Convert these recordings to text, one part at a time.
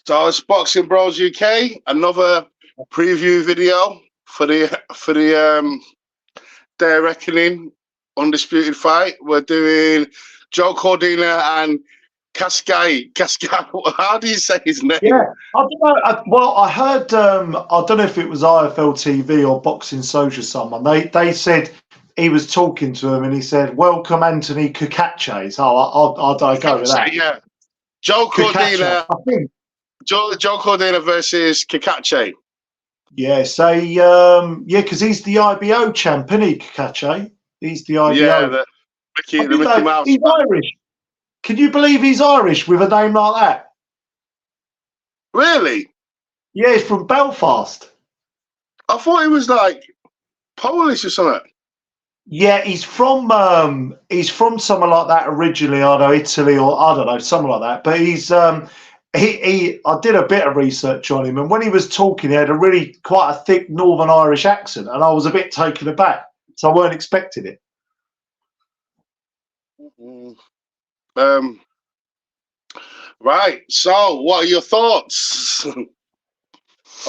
So it's Boxing Bros UK, another preview video for the Day of Reckoning undisputed fight. We're doing Joe Cordina and Cascai. How do you say his name? Yeah, I don't know. I heard. I don't know if it was IFL TV or Boxing Social. Someone they said he was talking to him and he said, "Welcome, Anthony Cacace." So I'll go with that. Yeah, Joe Cordina. I think. Joe Cordina versus Cacace. Yeah, because he's the IBO champ, isn't he, Cacace? He's the IBO. Yeah, the Mickey Mouse. He's Irish. Can you believe he's Irish with a name like that? Really? Yeah, he's from Belfast. I thought he was like Polish or something. Yeah, he's from somewhere like that originally, I know, Italy or I don't know, something like that. But he's I did a bit of research on him, and when he was talking, he had quite a thick Northern Irish accent, and I was a bit taken aback, so I weren't expecting it. Right. So, what are your thoughts?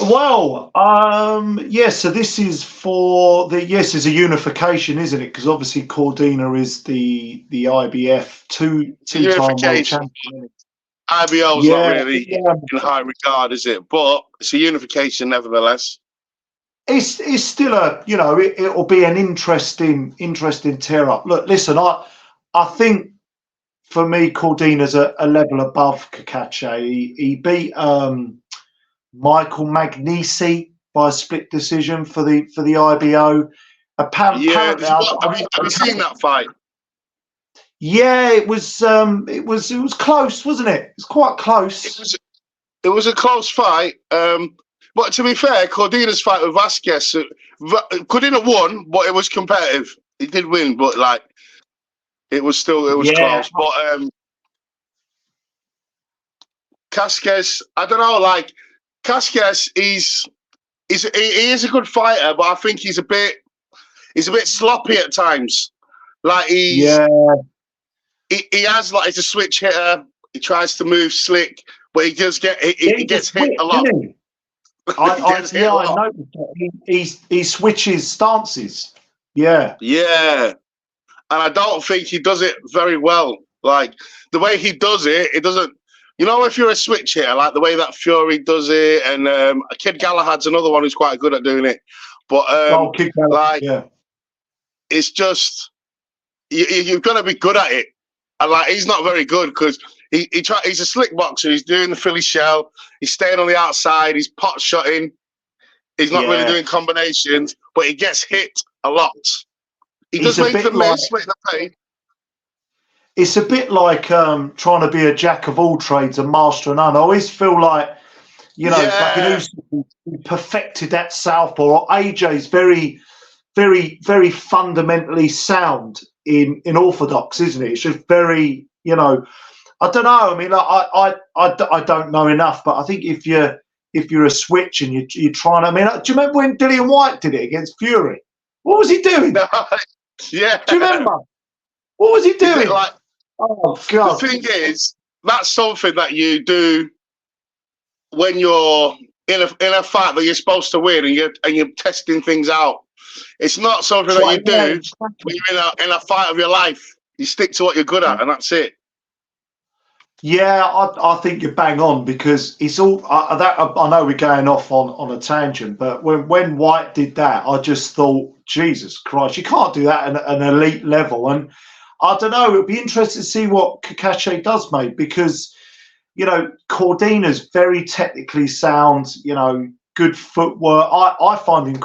Well, so this is for it's a unification, isn't it? Because obviously Cordina is the IBF two-time world champion. IBO is not really in high regard, is it? But it's a unification nevertheless. It's still it'll be an interesting tear up. Look, listen, I think for me Cordina's a level above Cacace. He beat Michael Magnesi by a split decision for the IBO. Apparently, have you seen that fight? Yeah, it was close, wasn't it? It was quite close. It was a close fight. But to be fair, Cordina's fight with Vasquez, Cordina won, but it was competitive. He did win, but it was close. But Vasquez, I don't know, Vasquez, he is a good fighter, but I think he's a bit sloppy at times. He has he's a switch hitter. He tries to move slick, but he gets hit a lot. I noticed that he switches stances. Yeah, and I don't think he does it very well. The way he does it, it doesn't. If you're a switch hitter, like the way that Fury does it, and Kid Galahad's another one who's quite good at doing it. But it's just you've got to be good at it. And he's not very good because he's a slick boxer. He's doing the Philly shell. He's staying on the outside. He's pot shotting. He's not really doing combinations, but he gets hit a lot. He does make the miss, split the pay. It's a bit like trying to be a jack of all trades, a master of none. I always feel like, like an Usyk perfected that southpaw. Or AJ's very, very, very fundamentally sound in orthodox, isn't it? It's just very, I don't know. I mean, I don't know enough, but I think if you're a switch and you're trying to, I mean, do you remember when Dillian White did it against Fury? What was he doing? Yeah. Do you remember? What was he doing? Oh God! The thing is, that's something that you do when you're in a fight that you're supposed to win, and you're testing things out. It's not something that you do when you're in a fight of your life. You stick to what you're good at, and that's it. Yeah, I think you're bang on because it's all I know we're going off on a tangent, but when White did that, I just thought, Jesus Christ, you can't do that at an elite level. And I don't know, it'd be interesting to see what Cacace does, mate, because Cordina's very technically sound, good footwork. I find him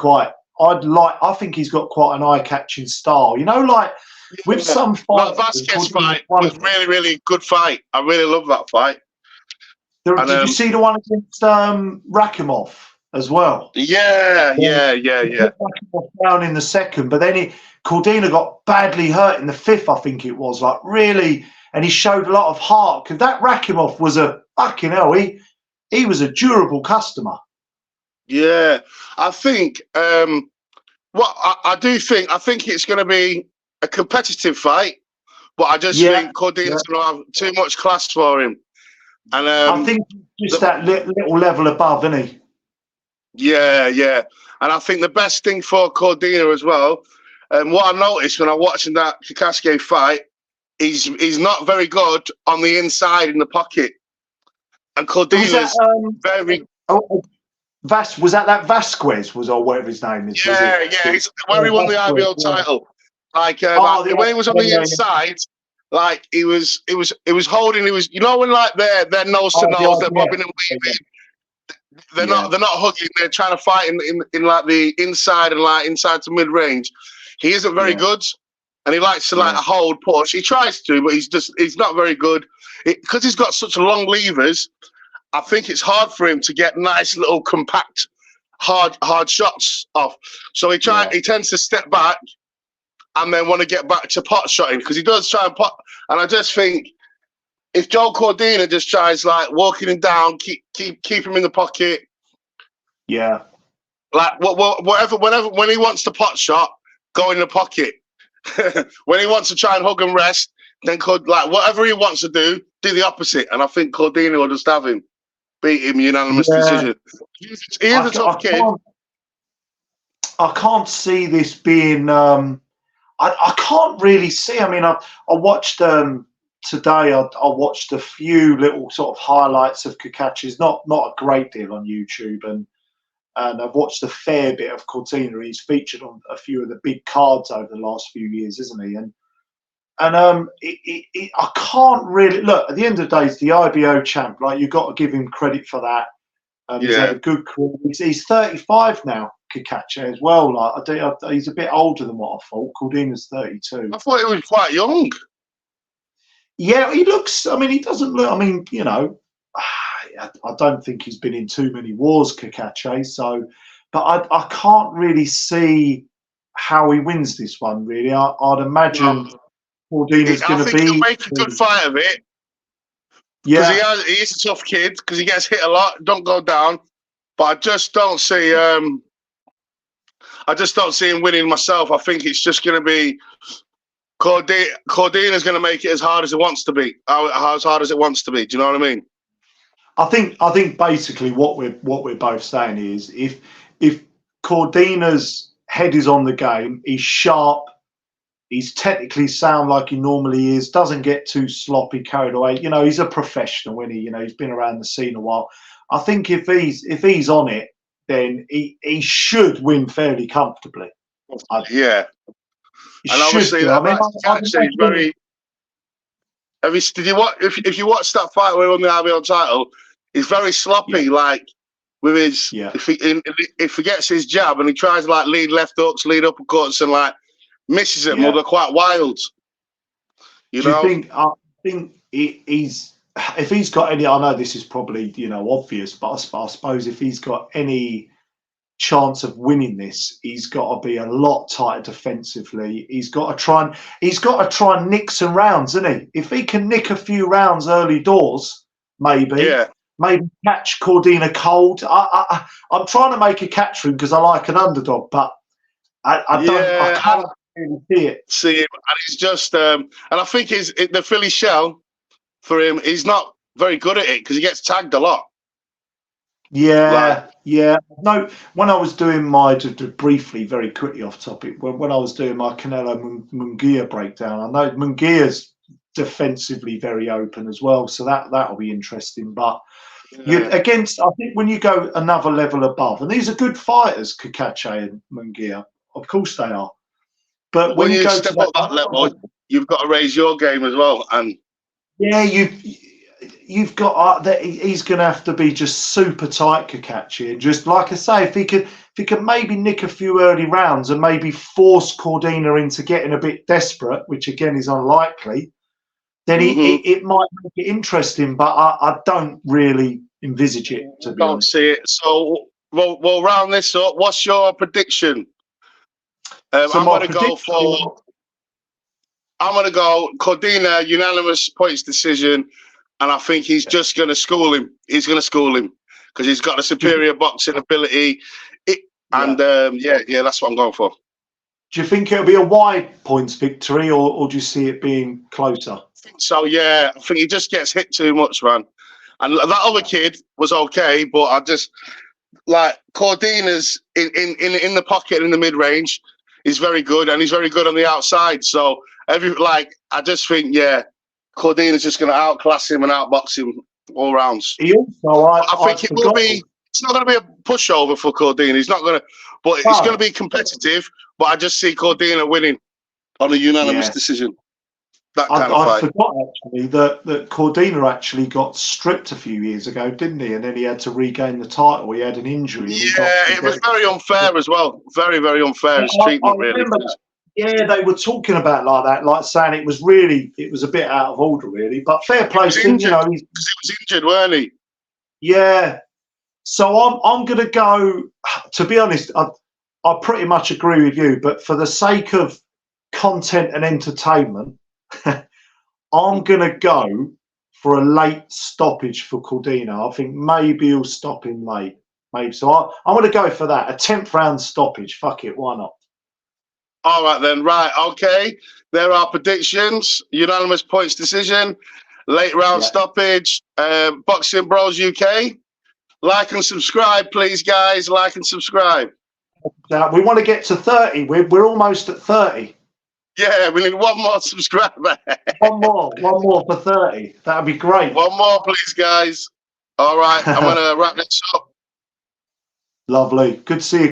I think he's got quite an eye-catching style. With some fights, that Vasquez fight was really, really good fight. I really love that fight. Did you see the one against Rakimov as well? Yeah. Rakimov down in the second, but then Cordina got badly hurt in the fifth, I think it was. Really, and he showed a lot of heart because that Rakimov was a fucking hell. He was a durable customer. Yeah, I think I think it's going to be a competitive fight, but I just think Cordina's going to have too much class for him. And I think just that little level above, isn't he? Yeah, yeah. And I think the best thing for Cordina as well, and what I noticed when I watching that cacace fight, he's not very good on the inside in the pocket. And Cordina's very. Oh, was that Vasquez or whatever his name is? Was Yeah, it? yeah. It's where he won the IBO title. Like when he was on the inside, like he was holding. He was, you know, when like they're nose to nose, they're bobbing and weaving. They're not hugging. They're trying to fight in like the inside and like inside to mid range. He isn't very good, and he likes to like hold push. He tries to, but he's not very good because he's got such long levers. I think it's hard for him to get nice little compact, hard shots off. So he tends to step back and then want to get back to pot shotting because he does try and pot. And I just think if Joe Cordina just tries like walking him down, keep him in the pocket. Yeah. Like whenever when he wants to pot shot, go in the pocket. When he wants to try and hug and rest, then whatever he wants to do the opposite. And I think Cordina will just have him, beat him unanimous decision. He is a tough kid. I can't see this being. I can't really see. I mean, I watched today. I watched a few little sort of highlights of Cacace's, not a great deal on YouTube, and I've watched a fair bit of Cordina. He's featured on a few of the big cards over the last few years, isn't he? And I can't really look. At the end of the day, he's the IBO champ. Like, you've got to give him credit for that. He's had a good career. He's 35 now, Cacace, as well. Like, he's a bit older than what I thought. Cordina's 32. I thought he was quite young. Yeah, he looks. I mean, he doesn't look. I mean, you know, I don't think he's been in too many wars, Cacace. So, but I can't really see how he wins this one. Really, I'd imagine Cordina's going to be. He'll make a good fight of it. Yeah, because he is a tough kid. Because he gets hit a lot. Don't go down. But I just don't see. I just don't see him winning myself. I think it's just going to be. Cordina's going to make it as hard as it wants to be. As hard as it wants to be. Do you know what I mean? I think basically what we're both saying is if Cordina's head is on the game, he's sharp, he's technically sound like he normally is, doesn't get too sloppy, carried away. You know, he's a professional, when he's been around the scene a while. I think if he's on it, then he should win fairly comfortably. Yeah. And obviously, he's very. Did you watch? If you watch that fight where he won the IBO title, he's very sloppy. Like with his, if he gets his jab and he tries like lead left hooks, lead uppercuts, and like misses them, well, they're quite wild. You know. I think he's if he's got any. I know this is probably obvious, but I suppose if he's got any chance of winning this, he's got to be a lot tighter defensively. He's got to try and nick some rounds, isn't he? If he can nick a few rounds early doors, maybe catch Cordina cold. I'm trying to make a catch for him because I like an underdog, but I can't really see it. See him, and he's just and I think the Philly shell for him. He's not very good at it because he gets tagged a lot. Yeah. No, when I was doing my, briefly, very quickly off topic, when I was doing my Canelo Munguia breakdown, I know Munguia's defensively very open as well, so that'll be interesting. But I think when you go another level above, and these are good fighters, Cacace and Munguia, of course they are. But when you go step up that level, you've got to raise your game as well. And you've got he's going to have to be just super tight, Cacace, and just like I say, if he could maybe nick a few early rounds and maybe force Cordina into getting a bit desperate, which again is unlikely, then it might make it interesting. But I don't really envisage it, to be honest. See it. So we'll round this up. What's your prediction? I'm going to go Cordina unanimous points decision. And I think he's just going to school him. He's going to school him because he's got a superior boxing ability. That's what I'm going for. Do you think it'll be a wide points victory, or do you see it being closer? So, I think he just gets hit too much, man. And that other kid was okay, but I just like Cordina's in the pocket and in the mid range. He's very good, and he's very good on the outside. So I just think, yeah, Cordina's just going to outclass him and outbox him all rounds. He also, I think it will be. It's not going to be a pushover for Cordina. He's not going to, but it's going to be competitive. But I just see Cordina winning on a unanimous decision. That kind of fight. I forgot actually that Cordina actually got stripped a few years ago, didn't he? And then he had to regain the title. He had an injury. Yeah, it was very unfair as well. Very, very unfair. His treatment, really. Yeah, they were talking about like that, like saying it was a bit out of order, really. But fair play to him, you know. He was injured, weren't he? Yeah. So I'm going to go. To be honest, I pretty much agree with you. But for the sake of content and entertainment, I'm going to go for a late stoppage for Cordina. I think maybe he'll stop him late. Maybe. So I'm going to go for that. A 10th round stoppage. Fuck it. Why not? All right, then. Right. Okay. There are predictions. Unanimous points decision. Late round stoppage. Boxing Bros UK. Like and subscribe, please, guys. Like and subscribe. We want to get to 30. We're almost at 30. Yeah, we need one more subscriber. one more for 30. That'd be great. One more, please, guys. All right, I'm going to wrap this up. Lovely. Good to see you.